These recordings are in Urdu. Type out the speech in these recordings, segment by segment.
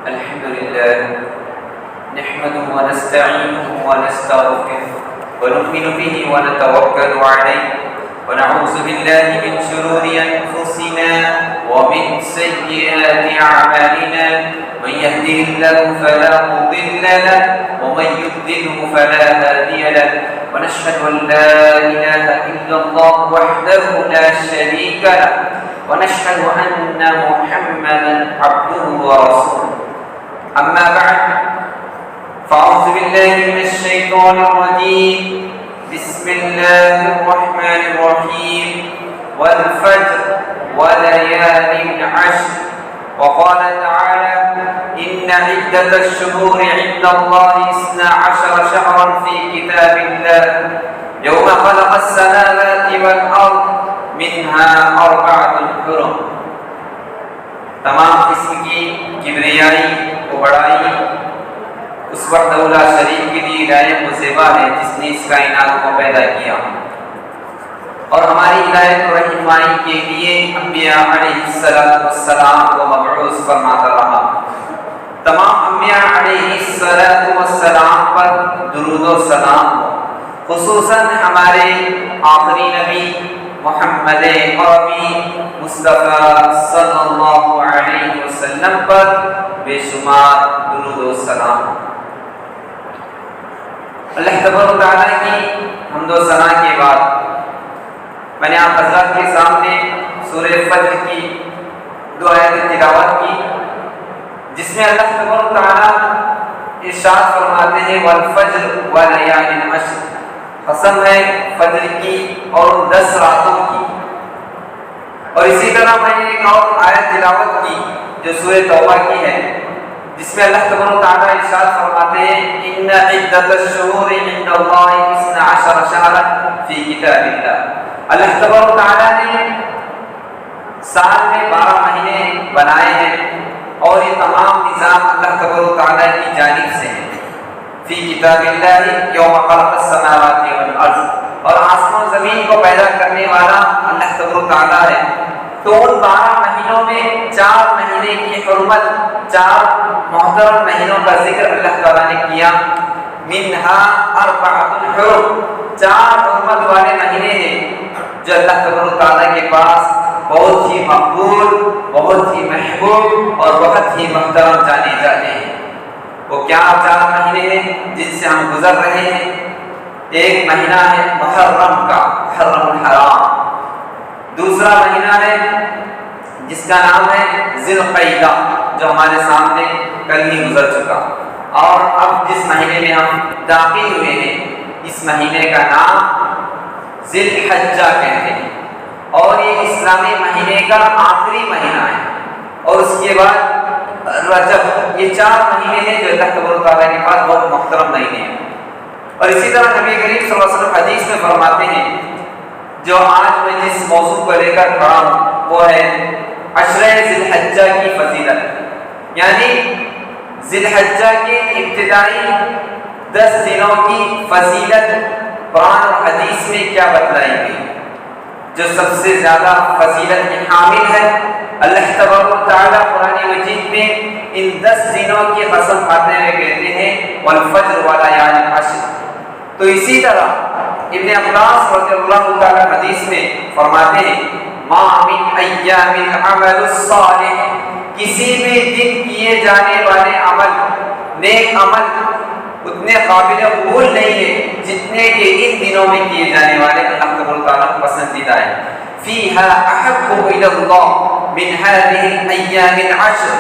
الحمد لله نحمده ونستعينه ونستغفره ونؤمن به ونتوكل عليه ونعوذ بالله من شرور أنفسنا ومن سيئات أعمالنا من يهده الله فلا مضل له ومن يضلله فلا هادي له ونشهد أن لا إله إلا الله وحده لا شريك له ونشهد أن محمدا عبده ورسوله أما بعد فأعوذ بالله من الشيطان الرجيم بسم الله الرحمن الرحيم والفجر وليال عشر وقال تعالى إن عدة الشهور عند الله 12 شهرا في كتاب الله يوم خلق السماوات والأرض منها 4 حرم. تمام قسم کی کبریائی و بڑائی اس وقت اولا شریف کے لیے لائق و زیبا ہے جس نے اس کائنات کو پیدا کیا اور ہماری ہدایت و رہنمائی کے لیے انبیاء علیہ السلام کو مبعوث فرماتا رہا. تمام انبیاء علیہ السلام پر درود و سلام ہو، خصوصاً ہمارے آخری نبی محمد عربی مصطفیٰ صلی اللہ علیہ وسلم پر بے شمار درود و سلام. اللہ تبارک و تعالیٰ کی حمد و ثنا کے بعد میں نے آپ حضرات کے سامنے سورہ فجر کی 2 آیات تلاوت کی، جس میں اللہ تبارک و تعالیٰ ارشاد فرماتے ہیں والفجر ولیال عشر، قسم ہے فجر کی اور 10 راتوں کی. اور اسی طرح میں نے ایک اور آیت تلاوت کی جو سورہ توبہ کی ہے، جس میں اللہ تبارک و تعالیٰ ارشاد فرماتے ہیں ان عدۃ الشہور عند اللہ 12 شہرا فی کتاب اللہ. اللہ تبارک و تعالیٰ نے سال میں 12 مہینے بنائے ہیں اور یہ تمام نظام اللہ تبارک و تعالیٰ کی جانب سے ہے. فی کتاب اللہ یوم خلق السماوات والارض، اور آسمان زمین کو پیدا کرنے والا اللہ تبارک و تعالیٰ ہے. تو ان 12 مہینوں میں 4 مہینے کی حرمت، 4 محترم مہینوں کا ذکر اللہ تعالیٰ نے کیا. منہا 4 حرم، 4 حرمت والے مہینے ہیں جو اللہ تبارک و تعالیٰ کے پاس بہت ہی مقبول، بہت ہی محبوب اور بہت ہی محترم جانے جاتے ہیں. وہ کیا 4 مہینے ہیں جن سے ہم گزر رہے ہیں؟ ایک مہینہ ہے محرم کا، محرم الحرام. دوسرا مہینہ ہے جس کا نام ہے ذی القعدہ، جو ہمارے سامنے کل ہی گزر چکا. اور اب جس مہینے میں ہم داخل ہوئے ہیں اس مہینے کا نام ذی الحجہ کہتے ہیں، اور یہ اسلامی مہینے کا آخری مہینہ ہے. اور اس کے بعد رجب. یہ 4 مہینے ہیں جو اللہ تبارک و تعالیٰ کے پاس بہت محترم مہینے ہیں. اور اسی طرح نبی کریم صلی اللہ علیہ وسلم حدیث میں فرماتے ہیں، جو آج میں جس موضوع کو لے کر کھڑا ہوں وہ ہے عشرہ ذی الحجہ کی فضیلت. یعنی ذی الحجہ کے ابتدائی 10 دنوں کی فضیلت قرآن اور حدیث میں کیا بتلائی گئی. جو سب سے زیادہ فضیلت کی حامل ہے، اللہ تبارک و تعالیٰ قرآن مجید میں ان 10 دنوں کی قسم کھاتے ہوئے کہتے ہیں والفجر ولیال عشر. تو اسی طرح ابن عباس رضی اللہ تعالیٰ حدیث میں فرماتے ہیں ما من ایام العمل الصالح، کسی بھی دن کیے جانے والے عمل، نیک عمل اتنے قابل قبول نہیں ہے جتنے کہ ان دنوں میں کیے جانے والے اللہ تبارک و تعالیٰ کو پسندیدہ ہے. فیہا احب الی اللہ من هذه الايام العشر،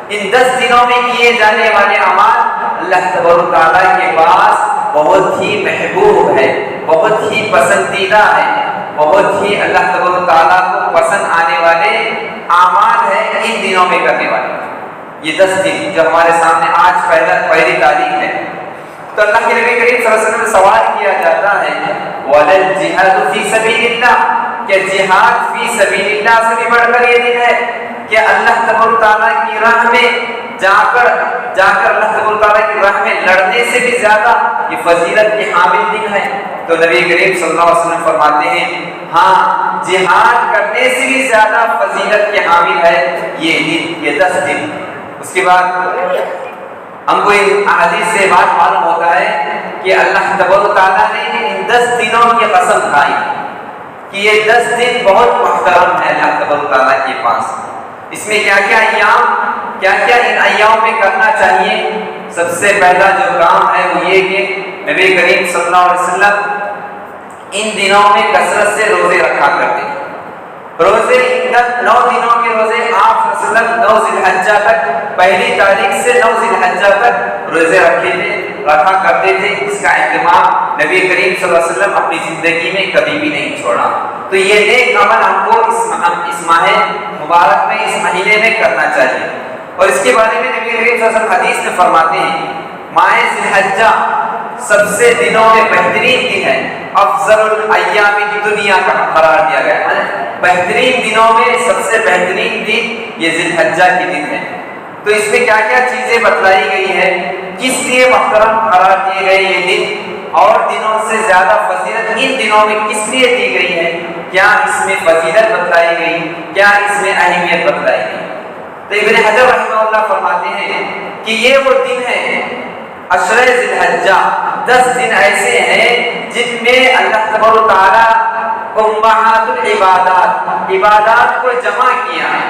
ان 10 دنوں میں کیے جانے والے اعمال اللہ تبارک و تعالیٰ کے پاس بہت ہی محبوب ہے، بہت ہی پسندیدہ ہے، بہت ہی اللہ تبارک و تعالیٰ کو پسند آنے والے اعمال ہیں ان دنوں میں کرنے والے. یہ 10 دن جو ہمارے سامنے آج پہلی تاریخ ہے، تو اللہ کے نبی کریم صلی اللہ علیہ وسلم سے سوال کیا جاتا ہے وَلَلْ جِهَادُ فِي سَبِيلِ اللَّهِ، کہ جہاد فی سبیل اللہ سے بھی بڑھ کر یہ دن ہے کہ اللہ تبارک و تعالیٰ کی راہ میں جا کر اللہ تبارک و تعالیٰ کی راہ میں لڑنے سے بھی زیادہ یہ فضیلت کی حامل دن ہے. تو نبی کریم صلی اللہ علیہ وسلم فرماتے ہیں ہاں جہاد کرنے سے بھی زیادہ فضیلت کے حامل ہے یہ دن، یہ 10 دن. اس کے بعد ہم کو ان احادیث سے بات معلوم ہوتا ہے کہ اللہ تبارک و تعالیٰ نے ان 10 دنوں کی قسم کھائی کہ یہ 10 دن بہت محترم ہے اللہ تبارک و تعالیٰ کے پاس. اس میں کیا کیا ان ایام میں کرنا چاہیے. سب سے پہلا جو کام ہے وہ یہ کہ نبی کریم صلی اللہ علیہ وسلم ان دنوں میں کثرت سے روزے رکھا کرتے تھے. روزے 9 دنوں کے روزے آپ صلی اللہ علیہ وسلم 9 ذی الحجہ تک، پہلی تاریخ سے 9 ذی الحجہ تک روزے رکھا کرتے تھے. اس کا اہتمام نبی کریم صلی اللہ علیہ وسلم اپنی زندگی میں کبھی بھی نہیں چھوڑا. تو یہ نیک عمل ہم کو اس ماہ مبارک میں، اس مہینے میں کرنا چاہیے. اور اس کے بارے میں نبی کریم صلی اللہ علیہ وسلم حدیث میں فرماتے ہیں ماہ ذی الحجہ سب سے دنوں میں بہترین دن ہے. افضل الایام دنیا کا قرار دیا گیا ہے. بہترین دنوں میں سب سے بہترین دن یہ ذی الحجہ کے دن ہے. تو اس میں کیا کیا چیزیں بتلائی گئی ہے، کس لیے محترم قرار دیے گئے یہ دن، اور دنوں سے زیادہ فضیلت ان دنوں میں کس لیے دی گئی ہے، کیا اس میں فضیلت بتلائی گئی، کیا اس میں اہمیت بتلائی گئی. تو ابن حجر رحمہ اللہ فرماتے ہیں کہ یہ وہ دن ہے عشرہ ذی الحجہ، 10 دن ایسے ہیں جن میں اللہ تبارک و تعالیٰ امہات العبادات، عبادات کو جمع کیا ہے.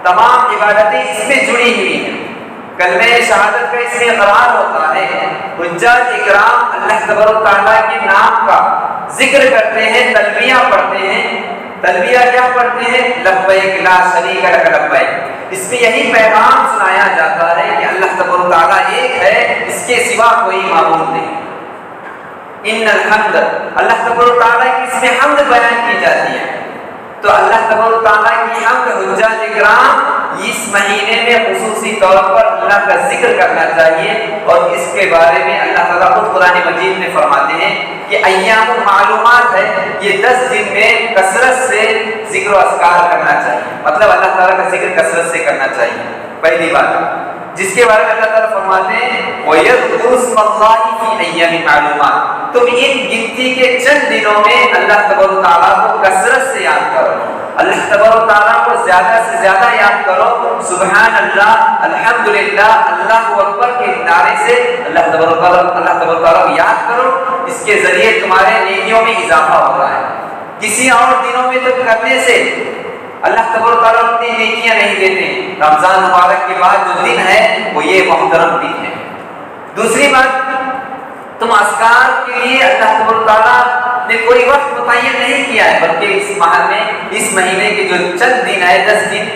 تمام عبادتیں اس میں جڑی ہوئی ہیں. کلمہ شہادت کا اس میں اقرار ہوتا ہے. حجاج اکرام اللہ تبارک و تعالیٰ کے نام کا ذکر کرتے ہیں، تلبیہ پڑھتے ہیں. تلبیہ کیا پڑھتے ہیں؟ لبیک لا شریک لک لبیک. اس میں یہی پیغام سنایا جاتا ہے کہ اللہ تبارک و تعالیٰ ایک ہے، اس کے سوا کوئی معبود نہیں. ان الحمد، اللہ تبارک و تعالیٰ کی اس میں حمد بیان کی جاتی ہے. تو اللہ تبارک و تعالیٰ کی حمد حجاج اکرام اس مہینے میں خصوصی طور پر اللہ کا ذکر کرنا چاہیے. اور اس کے بارے میں اللہ تعالیٰ خود قرآن مجید میں فرماتے ہیں کہ ایام معلومات ہے، یہ 10 دن میں کثرت سے ذکر و اذکار کرنا چاہیے. مطلب اللہ تعالیٰ کا ذکر کثرت سے کرنا چاہیے. پہلی بات جس کے بارے میں اللہ تعالیٰ فرماتے ہیں وَيَذْكُرُ اسْمَ اللَّهِ فِي أَيَّامٍ مَعْلُومَاتٍ. تم ان گنتی کے چند دنوں میں اللہ تبارک و تعالیٰ کو کثرت سے یاد کرو. اللہ تبارک و تعالیٰ کو زیادہ سے زیادہ یاد کرو. سبحان اللہ، الحمدللہ، اللہ اکبر کے نعرے سے اللہ تبارک و تعالیٰ کو یاد کرو. اس کے ذریعے تمہارے نیکیوں میں اضافہ ہو رہا ہے. کسی اور دنوں میں تو کرنے سے اللہ تبارک و تعالیٰ اتنی نیکیاں نہیں دیتے. رمضان مبارک کے بعد جو دن ہے وہ یہ محترم دن ہے. دوسری بات، تم اذکار کے لیے اللہ تبارک و تعالیٰ نے کوئی وقت متعین نہیں کیا ہے، بلکہ اس ماہ میں، اس مہینے کے جو چند دن ہے 10 دن،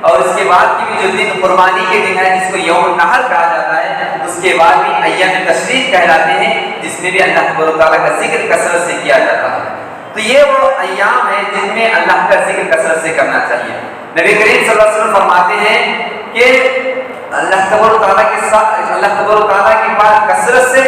اور اس کے بعد کی بھی جو دن قربانی کے دن ہے جس کو یوم النحر کہا جاتا ہے، اس کے بعد بھی ایام تشریق کہلاتے ہیں جس میں بھی اللہ تبارک و تعالیٰ کا ذکر کثرت سے کیا جاتا ہے. تو یہ وہ ایام ہیں جن میں اللہ کا ذکر کثرت سے کرنا چاہیے. نبی کریم صلی اللہ علیہ وسلم فرماتے ہیں کہ اللہ تبارک و تعالیٰ کے ساتھ، اللہ تبارک و تعالیٰ کے پاس کثرت سے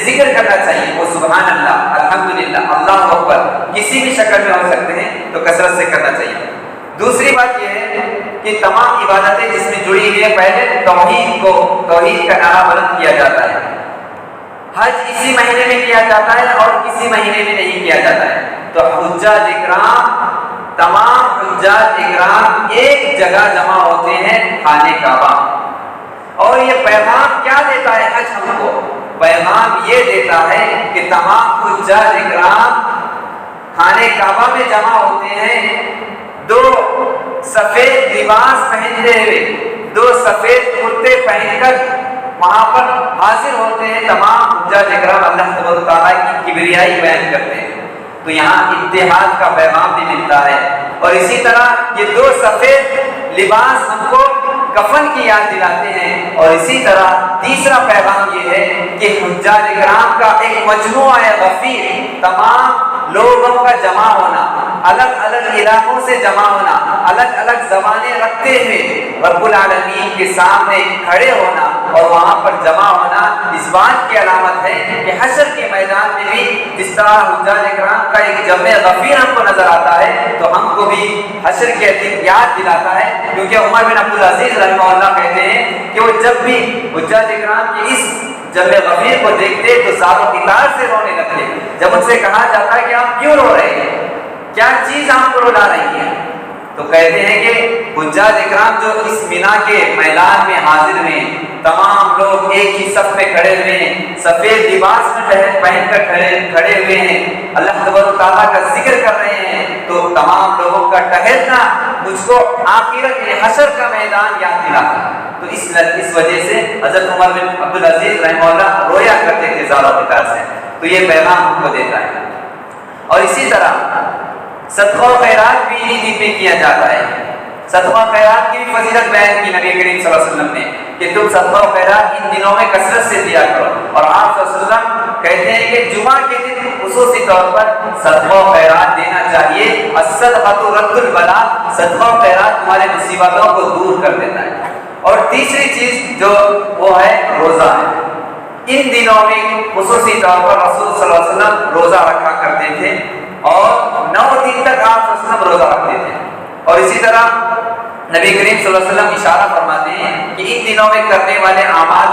ذکر کرنا چاہیے. وہ سبحان اللہ، الحمدللہ، اللہ اکبر کسی بھی شکل میں ہو سکتے ہیں، تو کثرت سے کرنا چاہیے. دوسری بات یہ ہے کہ تمام عبادتیں جس میں جڑی ہوئی ہیں، پہلے توحید کا نعرہ بلند کیا جاتا ہے. حج اسی مہینے میں کیا جاتا ہے اور کسی مہینے میں نہیں کیا جاتا ہے. تو حجاج اکرام، تمام حجاج اکرام ایک جگہ جمع ہوتے ہیں خانہ کعبہ. اور یہ پیغام کیا دیتا ہے حج ہم کو؟ پیغام یہ دیتا ہے کہ تمام حجاج اکرام خانہ کعبہ میں جمع ہوتے ہیں، 2 سفید لباس پہنتے ہوئے، 2 سفید کرتے پہن کر وہاں پر حاضر ہوتے ہیں. تمام حجاج اکرام اللہ تبارک و تعالیٰ کی کبریائی بیان کرتے ہیں. تو یہاں اتحاد کا پیغام بھی ملتا ہے. اور اسی طرح یہ 2 سفید لباس ہم کو کفن کی یاد دلاتے ہیں. اور اسی طرح تیسرا پیغام یہ ہے کہ حجاج اکرام کا ایک مجموعہ غفیر، تمام لوگوں کا جمع ہونا، الگ الگ علاقوں سے جمع ہونا، الگ الگ زبانیں رکھتے ہوئے رب العالمین کے سامنے کھڑے ہونا اور وہاں پر جمع ہونا، اس بات کی علامت ہے کہ حشر کے میدان میں بھی جس طرح حجاج اکرام کا ایک جمع غفیر ہم کو نظر آتا ہے، تو ہم کو بھی حشر کے دن یاد دلاتا ہے. کیونکہ عمر بن عبدالعزیز رحمہ اللہ کہتے ہیں کہ وہ جب بھی حجاج اکرام کی اس جمع غفیر کو دیکھتے تو زار و قطار سے رونے لگتے. جب ان سے کہا جاتا ہے کہ آپ کیوں رو رہے ہیں، کیا چیز آپ کو رلا رہی ہے، تو کہتے ہیں کہ حجاج اکرام جو اس مینا کے میدان میں حاضر ہوئے، تمام لوگ ایک ہی صف میں کھڑے ہوئے ہیں، سفید لباس میں پہن کر کھڑے ہوئے ہیں، اللہ تبارک و تعالیٰ کا ذکر کر رہے ہیں، تو تمام لوگوں کا ٹہلنا مجھ کو آخرت حشر کا میدان یاد دلاتا۔ تو اس وجہ سے حضرت عمر بن عبدالعزیز رحمہ اللہ رویا کرتے تھے زار و فکر سے۔ تو یہ پیغام ہم کو دیتا ہے۔ اور اسی طرح صدقہ و خیرات بھی انہی دن میں کیا جاتا ہے۔ صدقہ و خیرات کی بھی فضیلت بیان کی نبی کریم صلی اللہ علیہ وسلم نے کہ تم صدقہ و خیرات ان دنوں میں کثرت سے دیا کرو، اور آپ صلی اللہ علیہ وسلم کہتے ہیں کہ جمعہ کے دن خصوصی طور پر صدقہ و خیرات دینا چاہیے۔ الصدقۃ رد البلاء، صدقہ و خیرات تمہارے مصیبتوں کو دور کر دیتا ہے۔ اور تیسری چیز جو وہ ہے روزہ ہے۔ ان دنوں میں خصوصی طور پر رسول صلی اللہ علیہ وسلم روزہ رکھا کرتے تھے، اور 9 دن تک آپ صلی اللہ علیہ وسلم روزہ رکھتے تھے۔ اور اسی طرح نبی کریم صلی اللہ علیہ وسلم اشارہ فرماتے ہیں کہ ان دنوں میں کرنے والے اعمال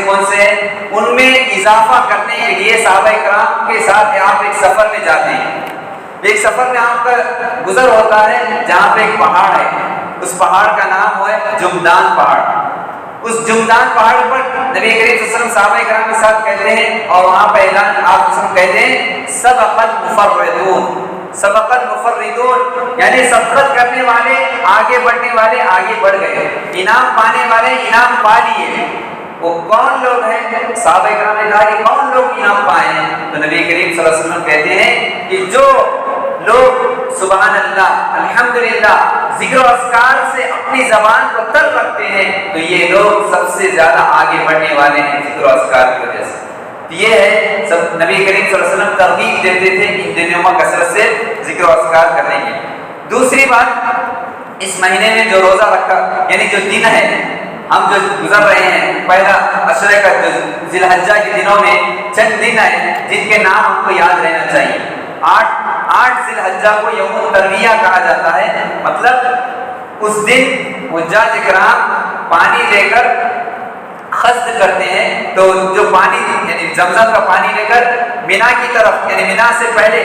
کون سے ہیں؟ ان میں اضافہ کرنے کے لیے صحابہ کرام کے ساتھ آپ ایک سفر میں جاتے ہیں۔ ایک سفر میں آپ کا گزر ہوتا ہے جہاں پہ ایک پہاڑ ہے، اس پہاڑ کا نام ہے جمدان پہاڑ۔ اس جمدان پہاڑ پر نبی کریم صلی اللہ علیہ وسلم صحابہ کرام کے ساتھ کہتے ہیں، اور وہاں پہ اعلان آپ وسلم کہتے ہیں سبق المفردون، سبق المفردون، یعنی سبقت کرنے والے، آگے بڑھنے والے آگے بڑھ گئے، انعام پانے والے انعام پا لیے۔ وہ کون لوگ ہیں؟ صحابہ کرام نے کہا کہ کون لوگ انعام پائے ہیں؟ تو نبی کریم صلی اللہ علیہ وسلم کہتے ہیں کہ جو لوگ سبحان اللہ الحمدللہ ذکر و اذکار سے اپنی زبان کو تر رکھتے ہیں، تو یہ لوگ سب سے زیادہ آگے بڑھنے والے ہیں ذکر و اذکار کی وجہ سے۔ یہ ہے سب نبی کریم صلی اللہ علیہ وسلم ترغیب دیتے تھے ان دنوں میں کثرت سے ذکر و اذکار کرنے کی۔ دوسری بات، اس مہینے میں جو روزہ رکھا، یعنی جو دن ہے ہم جو گزر رہے ہیں، پہلا عشرے کا جو ذی الحجہ کے دنوں میں چند دن ہیں جن کے نام ہم کو یاد رہنا چاہیے۔ 8 ذی الحجہ کو یوم الترویہ کہا جاتا ہے، مطلب اس دن حجاج اکرام پانی لے کر قصد کرتے ہیں، تو جو پانی یعنی زمزم کا پانی لے کر مینا کی طرف، یعنی مینا سے پہلے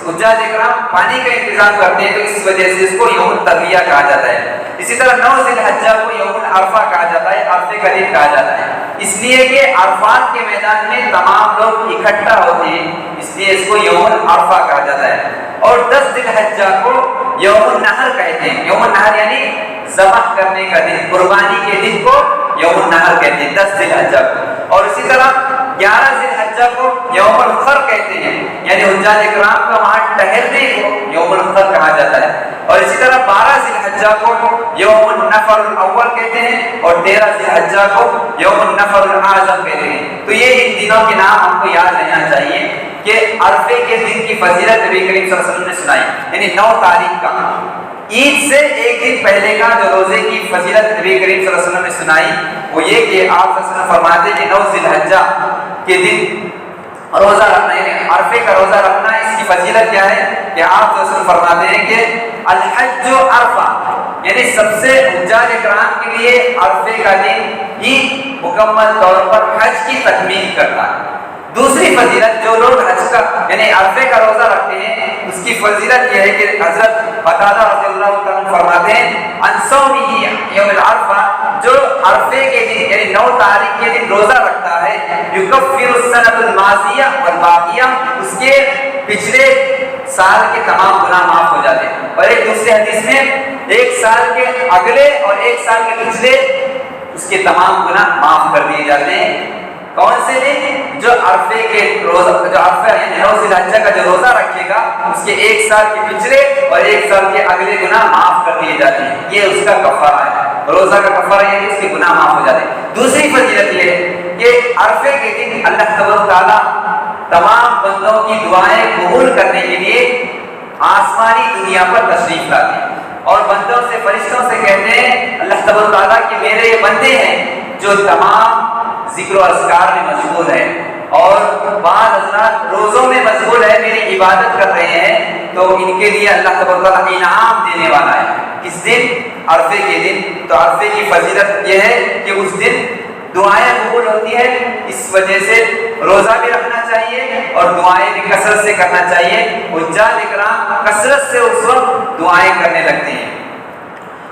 حجاج اکرام پانی کا انتظام کرتے ہیں، تو اس وجہ سے اس کو یوم الترویہ کہا جاتا ہے۔ اسی طرح 9 ذی الحجہ کو یوم العرفہ کہا جاتا ہے، عرفے کا دن کہا جاتا ہے، اس لیے کہ عرفات کے میدان میں تمام لوگ اکٹھا ہوتے ہیں، اس لیے اس کو یوم العرفہ کہا جاتا ہے۔ اور 10 ذی الحجہ کو یوم النحر کہتے ہیں۔ یوم النحر یعنی ذبح کرنے کا دن، قربانی کے دن کو یوم النحر کہتے ہیں 10 ذی الحجہ کو۔ اور اسی طرح 11 ذی الحجہ کو یوم الفطر کہتے ہیں، یعنی حجاج اکرام کا وہاں ٹہلنے کو یوم الفطر کہا جاتا ہے۔ اور اسی طرح 12 ذی الحجہ کو یوم النفر الاول کہتے ہیں، اور 13 ذی الحجہ کو یوم النفر الاعظم کہتے ہیں۔ تو یہ ان دنوں کے نام ہم کو یاد رہنا چاہیے کہ عرفے کے دن کی فضیلت نبی کریم صلی اللہ علیہ وسلم نے سنائی، یعنی 9 تاریخ کا عید سے ایک دن پہلے کا جو روزے کی فضیلت نبی کریم صلی اللہ علیہ وسلم نے سنائی، وہ یہ کہ آپ صلی اللہ علیہ وسلم فرماتے ہیں کہ 9 ذی الحجہ کے دن روزہ رکھنا، یعنی عرفے کا روزہ رکھنا، اس کی فضیلت کیا ہے کہ آپ صلی اللہ علیہ وسلم فرماتے ہیں کہ الحج عرفہ، یعنی سب سے حجاج اکرام کے لیے عرفے کا دن ہی مکمل طور پر حج کی تکمیل کرتا ہے۔ دوسری فضیلت، جو لوگ حج کا یعنی عرفے کا روزہ رکھتے ہیں، اس کی فضیلت یہ ہے کہ حضرت قتادہ رضی اللہ تعالیٰ فرماتے ہیں عن صومہ یوم العرفہ، جو عرفے کے دن یعنی 9 تاریخ کے دن روزہ رکھتا ہے، یکفر السنۃ الماضیہ والباقیہ، اس کے پچھلے سال کے تمام گناہ معاف ہو جاتے ہیں۔ اور ایک دوسرے حدیث میں 1 سال کے اگلے اور 1 سال کے پچھلے اس کے تمام گناہ معاف کر دیے جاتے ہیں۔ کون سے دن؟ جو عرفے کے روزہ، جو عرفہ یعنی 9 ذی الحجہ کا جو روزہ رکھے گا، اس کے 1 سال کے پچھلے اور 1 سال کے اگلے گناہ معاف کر دیے جاتے ہیں۔ یہ اس کا کفارہ ہے، روزہ کا کفارہ ہے کہ اس کے گناہ معاف ہو جاتے ہیں۔ دوسری فضیلت یہ ہے کہ عرفے کے دن اللہ تبارک و تعالیٰ تمام بندوں کی دعائیں قبول کرنے کے لیے آسمانی دنیا پر تشریف لاتے ہیں، اور بندوں سے، فرشتوں سے کہتے ہیں اللہ تبارک و تعالیٰ کہ میرے یہ بندے ہیں جو تمام ذکر و اذکار میں مشغول ہے، اور بعض حضرات روزوں میں مشغول ہے، میری عبادت کر رہے ہیں، تو ان کے لیے اللہ تبارک و تعالیٰ انعام دینے والا ہے۔ کس دن؟ عرفے کے دن۔ تو عرفے کی فضیلت یہ ہے کہ اس دن دعائیں قبول ہوتی ہیں، اس وجہ سے روزہ بھی رکھنا چاہیے اور دعائیں بھی کثرت سے کرنا چاہیے۔ حجاج اکرام کثرت سے اس وقت دعائیں کرنے لگتے ہیں۔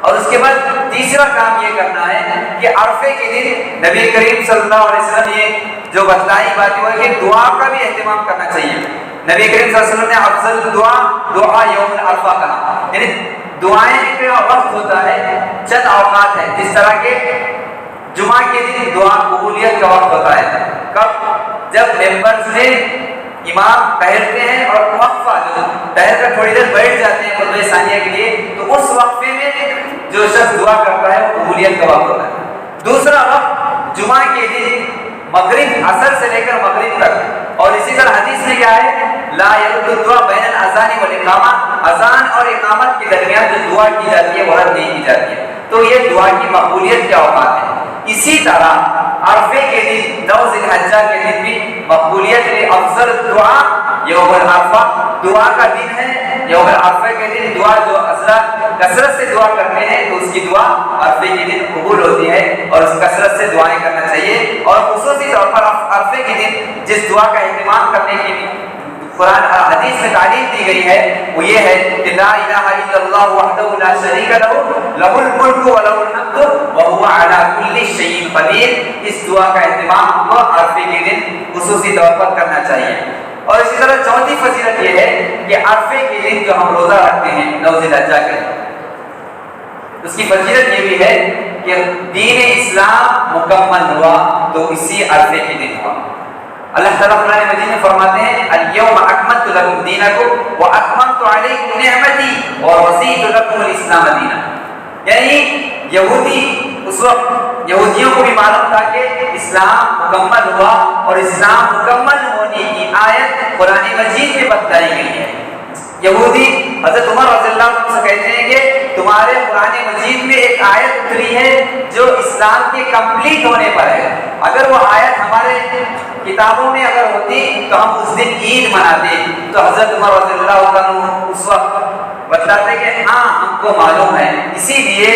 اور اس کے بعد تیسرا کام یہ کرنا ہے کہ عرفے کے دن نبی کریم صلی اللہ علیہ وسلم یہ جو بتلائی بات ہے کہ دعا کا بھی اہتمام کرنا چاہیے. نبی کریم صلی اللہ علیہ وسلم نے افضل دعا یوم عرفہ کہا. یعنی دعائیں کا وقت ہوتا ہے، چند اوقات ہیں، جس طرح کے جمعہ کے دن دعا قبولیت کا وقت ہوتا ہے. کب؟ جب ممبر سے امام ٹہرتے ہیں اور وقفہ جو ٹہر کر تھوڑی دیر بیٹھ جاتے ہیں خطبہ ثانیہ کے لیے، تو اس وقفے میں جو شخص دعا کرتا ہے وہ قبولیت کا وقت ہوتا ہے. دوسرا وقت جمعہ کے دن مغرب، عصر سے لے کر مغرب تک. اور اسی طرح حدیث میں کیا ہے؟ لا يرد الدعاء بین الاذان والاقامہ، اذان اور اقامت کے درمیان جو دعا کی جاتی ہے وہ رد نہیں کی جاتی ہے. تو یہ دعا کی مقبولیت کے اوقات ہیں. اسی طرح عرفے کے دن 9 ذی الحجہ کے دن بھی مقبولیت ہے. افضل دعا یوم عرفہ، دعا کا دن ہے یوم عرفہ کے دن. دعا جو حضرات کثرت سے دعا کرتے ہیں تو اس کی دعا عرفے کے دن قبول ہوتی ہے، اور اس کثرت سے دعائیں کرنا چاہیے. اور خصوصی طور پر عرفے کے دن جس دعا کا اہتمام کرنے کی قرآن اور حدیث میں تعلیم دی گئی ہے وہ یہ ہے کہ لا الہ الا اللہ وحدہ لا شریک لہ لہ الملک و لہ الحمد وہو علی کل شیء قدیر. اس دعا کا اہتمام کو عرفے کے دن خصوصی طور پر کرنا چاہیے. اور اسی طرح چوتھی فضیلت یہ ہے کہ عرفے کے دن جو ہم روزہ رکھتے ہیں 9 ذی الحجہ کے دن، اس کی فضیلت یہ بھی ہے کہ دین اسلام مکمل ہوا تو اسی عرفے کے دن ہوا. اللہ تعالیٰ قرآن مجید میں فرماتے ہیں الیوم اکملت لکم دینکم واتممت علیکم نعمتی ورضیت لکم الاسلام دینا. یعنی یہودی اس وقت یہودیوں کو بھی معلوم تھا کہ اسلام مکمل ہوا، اور اسلام مکمل ہونے کی آیت قرآن مجید میں بتائی گئی ہے. یہودی حضرت عمر رضی اللہ عنہ سے کہتے ہیں کہ تمہارے قرآن مجید میں ایک آیت اتری ہے جو اسلام کے کمپلیٹ ہونے پر ہے. اگر وہ آیت ہمارے کتابوں میں اگر ہوتی تو ہم اس دن عید مناتے. تو حضرت عمر رضی اللہ عنہ اس وقت بتلاتے کہ ہاں ہم کو معلوم ہے. اسی لیے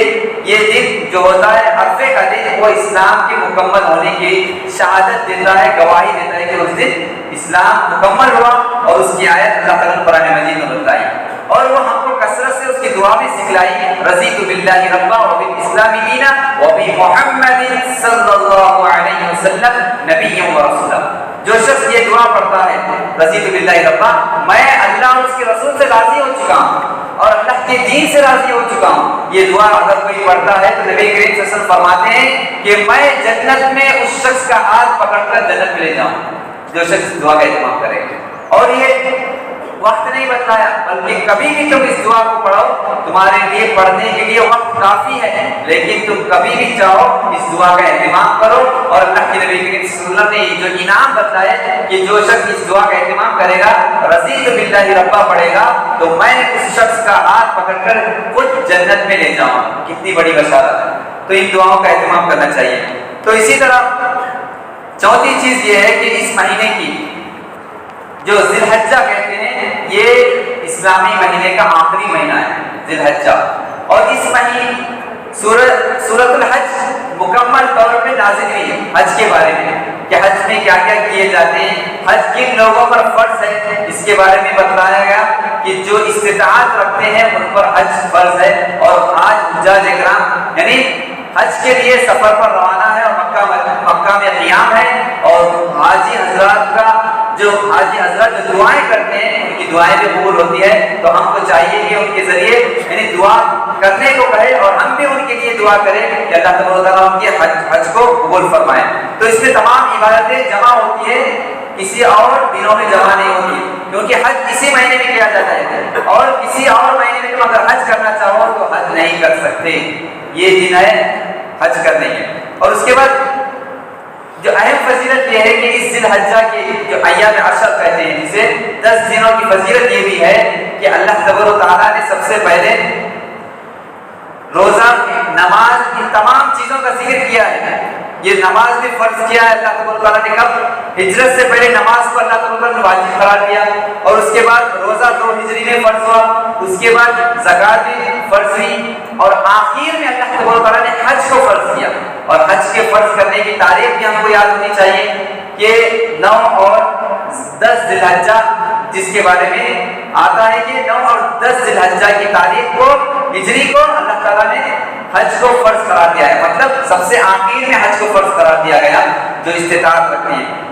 یہ دن جو ہوتا ہے عرفے کا دن وہ اسلام کے مکمل ہونے کی شہادت دیتا ہے، گواہی دیتا ہے کہ اس دن اسلام مکمل ہوا، اور اس کی آیت اللہ تعالیٰ نے قرآن مجید میں بتائی. اور وہ ہم کو کثرت سے اس کی دعا بھی سکھلائی، رضیت باللہ ربا وبالاسلام دینا وبمحمد صلی اللہ علیہ وسلم نبی و رسولا. جو شخص یہ دعا پڑھتا ہے رضیت باللہ ربا، میں اللہ اور اس کے رسول سے راضی ہو چکا ہوں اور اللہ کے دین سے راضی ہو چکا ہوں. یہ دعا اگر کوئی پڑھتا ہے تو نبی کریم صلی اللہ علیہ وسلم فرماتے ہیں کہ میں جنت میں اس شخص کا ہاتھ پکڑ کر جنت میں لے جاؤں جو شخص دعا کا اہتمام کرے. اور یہ وقت نہیں بتلایا بلکہ کبھی بھی تم اس دعا کو پڑھو، تمہارے لیے پڑھنے کے لیے وقت کافی ہے، لیکن تم کبھی بھی چاہو اس دعا کا اہتمام کرو. اور اللہ کے نبی کریم صلی اللہ علیہ وسلم نے جو انعام بتایا کہ جو شخص اس دعا کا اہتمام کرے گا، رضیت باللہ ربا پڑھے گا، تو میں اس شخص کا ہاتھ پکڑ کر خود جنت میں لے جاؤں. کتنی بڑی بشارت ہے. تو ان دعاؤں کا اہتمام کرنا چاہیے. تو اسی طرح چوتھی چیز یہ ہے کہ اس مہینے کی جو ذی الحجہ کہتے ہیں یہ اسلامی مہینے کا آخری مہینہ ہے ذی الحجہ. اور اس مہینے سورۃ الحج مکمل طور پہ نازل ہوئی ہے حج کے بارے میں کہ حج میں کیا کیا کیے جاتے ہیں، حج کن لوگوں پر فرض ہے، اس کے بارے میں بتلایا گیا کہ جو استطاعت رکھتے ہیں ان پر حج فرض ہے. اور آج حجاج کرام یعنی حج کے لیے سفر پر روانہ ہے اور مکہ میں قیام ہے. اور حاجی حضرات کا جو دعائیں کرتے ہیں ان کی دعائیں بھی قبول ہوتی ہے. تو ہم کو چاہیے کہ ان کے ذریعے یعنی دعا کرنے کو کہے اور ہم بھی ان کے لیے دعا کریں کہ اللہ تبارک و تعالیٰ ان کے حج کو قبول فرمائے. تو اس میں تمام عبادتیں جمع ہوتی ہے، کسی اور دنوں میں جمع نہیں ہوتی، کیونکہ حج اسی مہینے میں کیا جاتا ہے. اور کسی اور مہینے میں تم اگر حج کرنا چاہو تو حج نہیں کر سکتے. یہ دن ہے حج کرنے کے. اور اس کے بعد جو اہم فضیلت یہ ہے کہ اس ذی الحجہ کے جو ایام عشر کہتے ہیں جسے 10 دنوں کی فضیلت یہ بھی ہے کہ اللہ تبارک و تعالیٰ نے سب سے پہلے روزہ، نماز، ان تمام چیزوں کا ذکر کیا ہے. یہ نماز بھی فرض کیا ہے اللہ تبارک و تعالیٰ نے. کب؟ ہجرت سے پہلے نماز کو اللہ تبارک و تعالیٰ نے واجب قرار دیا. اور اس کے بعد روزہ 2 ہجری میں فرض ہوا. اس کے بعد زکات بھی فرض ہوئی. اور آخر میں اللہ تبارک و تعالیٰ نے حج کو فرض کیا. اور حج کے فرض کرنے کی تاریخ بھی ہم کو یاد ہونی چاہیے کہ 9 اور 10 ذی الحجہ، جس کے بارے میں آتا ہے کہ 9 اور 10 ذی الحجہ کی تاریخ کو ہجری کو اللہ تعالیٰ نے حج کو فرض قرار دیا ہے، مطلب سب سے آخر میں حج کو فرض قرار دیا گیا جو استطاعت رکھتی ہے۔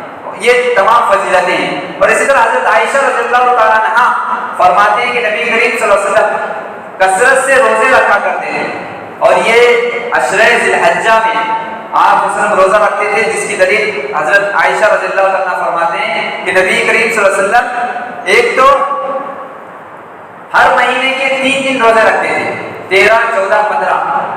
یہ تمام فضیلتیں ہیں۔ اور اسی طرح حضرت عائشہ رضی اللہ تعالیٰ عنہا فرماتے ہیں کہ نبی کریم صلی اللہ علیہ وسلم کثرت سے روزے رکھا کرتے تھے، اور یہ عشرہ ذی الحجہ میں آپ وسلم روزہ رکھتے تھے، جس کی دلیل حضرت عائشہ رضی اللہ عنہا فرماتے ہیں کہ نبی کریم صلی اللہ علیہ وسلم ایک تو ہر مہینے کے 3 دن روزے رکھتے تھے، 13، 14، 15،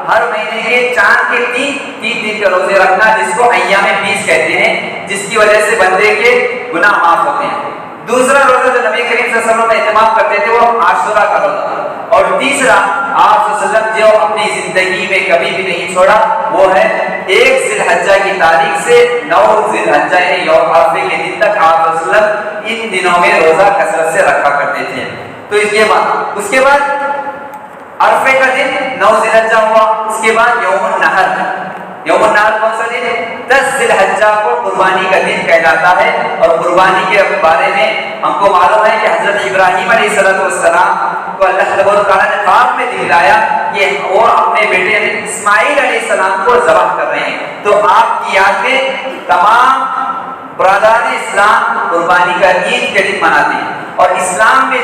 ہر مہینے کے چاند کے 3 دن کے روزے رکھنا، جس کو ایام بیس کہتے ہیں، جس کی وجہ سے بندے کے گناہ معاف ہوتے ہیں۔ دوسرا روزہ جو نبی کریم صلی اللہ علیہ وسلم اہتمام کرتے تھے وہ عاشورہ کا روزہ، اور تیسرا آپ صلی اللہ علیہ وسلم جو اپنی زندگی میں کبھی بھی نہیں چھوڑا وہ ہے 1 ذی الحجہ کی تاریخ سے 9 ذی الحجہ یعنی یوم عرفے کے دن تک آپ صلی اللہ علیہ وسلم ان دنوں میں روزہ کثرت سے رکھا کرتے تھے۔ تو اس کے بعد عرفے کا دن 9 ذی الحجہ ہوا، اس کے بعد یوم النحر۔ یوم النحر کون سا دن ہے؟ 10 ذی الحجہ کو قربانی کا دن کہلاتا ہے، اور قربانی کے بارے میں ہم کو معلوم ہے کہ حضرت ابراہیم علیہ السلام کو اللہ تبارک و تعالیٰ نے خواب میں دکھلایا کہ وہ اپنے بیٹے اسماعیل علیہ السلام کو ذبح کر رہے ہیں۔ تو آپ کی یاد میں تمام برادران اسلام قربانی کا عید کے دن مناتے ہیں، اور اسلام میں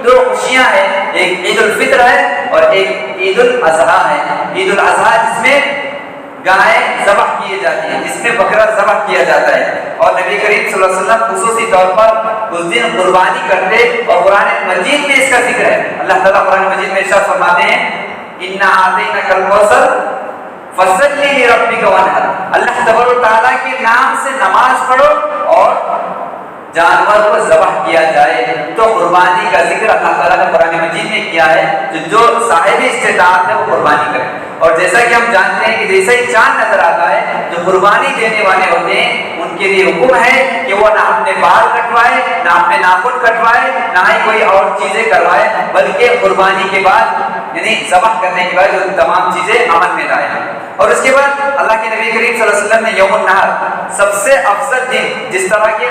دو خوشیاں ہیں، ایک عید الفطر ہے اور ایک عید الاضحیٰ ہے۔ عید الاضحیٰ جس میں گائیں ذبح کیے جاتی ہیں، جس میں بکرا ذبح کیا جاتا ہے، اور نبی کریم صلی اللہ علیہ وسلم خصوصی طور پر اس دن قربانی کرتے، اور قرآن مجید میں اس کا ذکر ہے۔ اللہ تعالیٰ قرآن مجید میں ارشاد فرماتے ہیں اِنَّا أَعْطَيْنَاكَ الْكَوْثَرَ فَصَلِّ لِرَبِّكَ وَانْحَرْ۔ اللہ تبارک و تعالیٰ کے نام سے نماز پڑھو اور جانور کو ذبح کیا جائے۔ تو قربانی کا ذکر اللہ تعالیٰ نے قرآن مجید میں کیا ہے، جو صاحب استطاعت ہے وہ قربانی کرے۔ اور جیسا کہ ہم جانتے ہیں کہ جیسا ہی چاند نظر آتا ہے، جو قربانی دینے والے ہوتے ہیں ان کے لیے حکم ہے کہ وہ نہ اپنے بال کٹوائے، نہ اپنے ناخن کٹوائے، نہ ہی کوئی اور چیزیں کروائے، بلکہ قربانی کے بعد یعنی ذبح کرنے کے بعد وہ تمام چیزیں عمل میں لائے۔ اور اس کے بعد اللہ کے نبی کریم صلی اللہ علیہ وسلم نے یوم النحر سب سے افضل دن، جس طرح کے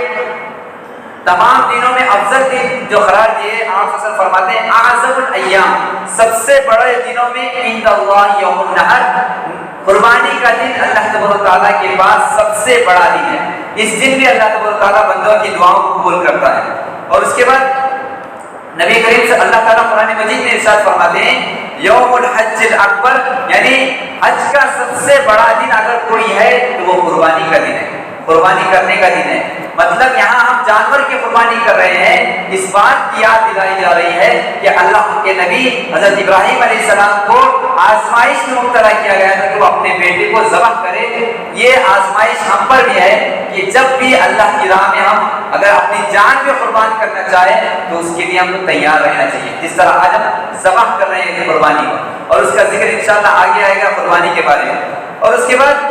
تمام دنوں میں افضل دن جو قرار دیے، آپ صلی اللہ علیہ وسلم فرماتے ہیں اعظم الایام، سب سے بڑے دنوں میں عند اللہ یوم النحر، قربانی کا دن اللہ تبارک و تعالیٰ کے پاس سب سے بڑا دن ہے۔ اس دن میں اللہ تبارک و تعالیٰ بندوں کی دعاؤں کو قبول کرتا ہے۔ اور اس کے بعد نبی کریم سے اللہ تعالیٰ قرآن مجید میں ارشاد فرماتے ہیں یوم الحج الاکبر، یعنی حج کا سب سے بڑا دن اگر کوئی ہے تو وہ قربانی کا دن ہے، قربانی کرنے کا دن ہے۔ مطلب یہاں ہم جانور کی قربانی کر رہے ہیں، اس بات کی یاد دلائی جا رہی ہے کہ اللہ کے نبی حضرت ابراہیم علیہ السلام کو آزمائش میں مبتلا کیا گیا تھا کہ وہ اپنے بیٹے کو ذبح کرے۔ یہ آزمائش ہم پر بھی ہے کہ جب بھی اللہ کی راہ میں ہم اگر اپنی جان بھی قربان کرنا چاہیں تو اس کے لیے ہم کو تیار رہنا چاہیے، جس طرح آج ہم ذبح کر رہے ہیں قربانی کو، اور اس کا ذکر انشاءاللہ آگے آئے گا قربانی کے بارے میں۔ اور اس کے بعد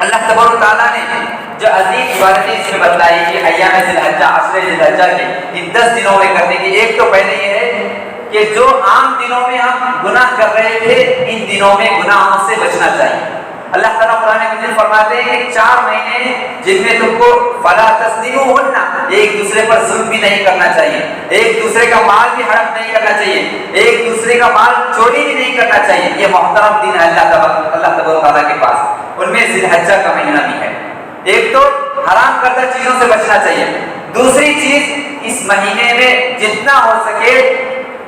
اللہ تبارک و تعالیٰ نے جو عظیم عبادتیں اس میں بتلائی کہ ایام ذی الحجہ، عشرہ ذی الحجہ کے ان 10 دنوں میں کرنے کی، ایک تو پہلے یہ ہے کہ جو عام دنوں میں ہم گناہ کر رہے تھے ان دنوں میں گناہوں سے بچنا چاہیے۔ اللہ تعالیٰ قرآن مجید فرماتے ہیں کہ 4 مہینے جن میں تم کو فلا تظلموهن، ایک دوسرے پر ظلم بھی نہیں کرنا چاہیے، ایک دوسرے کا مال بھی ہڑپ نہیں کرنا چاہیے، ایک دوسرے کا مال چوری بھی نہیں کرنا چاہیے۔ یہ محترم دن ہے اللہ تبارک و تعالیٰ کے پاس، ان میں ذی الحجہ کا مہینہ بھی ہے۔ ایک تو حرام کردہ چیزوں سے بچنا چاہیے، دوسری چیز اس مہینے میں جتنا ہو سکے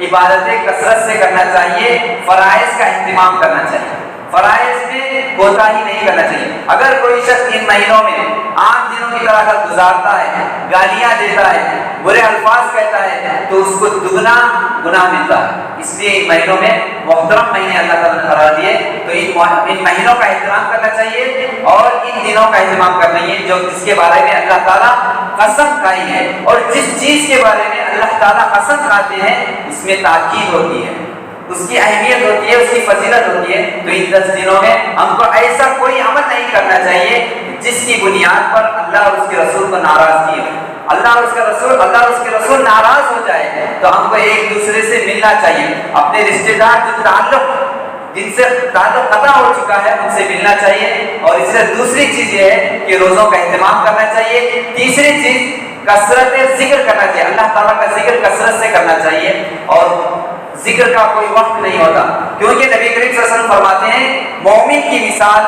عبادتیں کثرت سے کرنا چاہیے، فرائض کا اہتمام کرنا چاہیے، فرائض میں کوتاہی نہیں کرنا چاہیے۔ اگر کوئی شخص ان مہینوں میں عام دنوں کی طرح گزارتا ہے، گالیاں دیتا ہے، برے الفاظ کہتا ہے تو اس کو دگنا گناہ ملتا ہے۔ اس لیے ان مہینوں میں محترم مہینے اللہ تعالیٰ نے قرار دیے، تو ان مہینوں کا احترام کرنا چاہیے اور ان دنوں کا اہتمام کرنا چاہیے جو جس کے بارے میں اللہ تعالیٰ قسم کھائی ہے، اور جس چیز کے بارے میں اللہ تعالیٰ قسم کھاتے ہیں اس میں تاکید ہوتی ہے، اس کی اہمیت ہوتی ہے، اس کی فضیلت ہوتی ہے۔ تو ان 10 دنوں میں ہم کو ایسا کوئی عمل نہیں کرنا چاہیے جس کی بنیاد پر اللہ اور اس کے رسول کو ناراض کیے، اللہ اور اس کے رسول ناراض ہو جائے۔ تو ہم کو ایک دوسرے سے ملنا چاہیے، اپنے رشتے دار جن سے تعلق قطع ہو چکا ہے ان سے ملنا چاہیے۔ اور اس سے دوسری چیز یہ ہے کہ روزوں کا اہتمام کرنا چاہیے۔ تیسری چیز کثرت ذکر کرنا چاہیے، اللہ تعالیٰ کا ذکر کثرت سے کرنا چاہیے، اور ذکر کا کوئی وقت نہیں ہوتا، کیونکہ نبی کریم صلی اللہ علیہ وسلم فرماتے ہیں مومن کی مثال،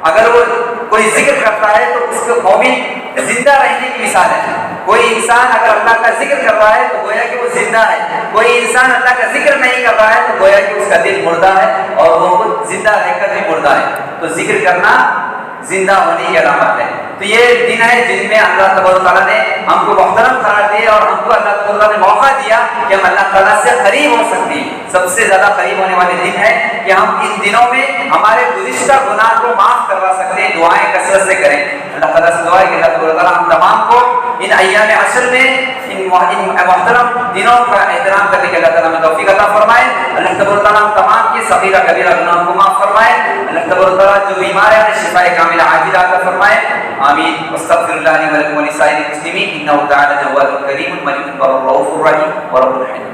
اگر وہ کوئی ذکر کرتا ہے تو اس کو مومن زندہ رہنے کی مثال ہے۔ کوئی انسان اگر اللہ کا ذکر کر رہا ہے تو گویا کہ وہ زندہ ہے، کوئی انسان اللہ کا ذکر نہیں کر رہا ہے تو گویا کہ اس کا دل مردہ ہے اور وہ زندہ رہ کر بھی مردہ ہے۔ تو ذکر کرنا زندہ ہونے کی علامت ہے۔ تو یہ دن ہے جن میں اللہ تبارک و تعالیٰ نے ہم کو محترم قرار دیا اور ہم کو اللہ تبارک و تعالیٰ نے موقع دیا کہ ہم اللہ تعالیٰ سے قریب ہو سکتے ہیں۔ سب سے زیادہ قریب ہونے والے دن ہے کہ ہم ان دنوں میں ہمارے گزشتہ گناہ کو معاف کروا سکتے ہیں، دعائیں کثرت سے کریں۔ اللہ تعالیٰ سے دعا ہے کہ اللہ تبارک و تعالیٰ ہم تمام کو ان ایام عشر میں ان محترم دنوں کا احترام کرنے کے اللہ تعالیٰ میں توفیق عطا فرمائے۔ اللہ تبارک و تعالیٰ ہم تمام کے صغیرہ کبیرہ گناہوں کو معاف فرمائے۔ اللہ تبارک و تعالیٰ جو بیمار ہیں شفاء کاملہ عاجلہ عطا فرمائے، آمین۔ واستغفر اللہ لي ولكم ولسائر المسلمين انه تعالى جواد كريم مليك بر رؤوف رحيم ورب الحليم۔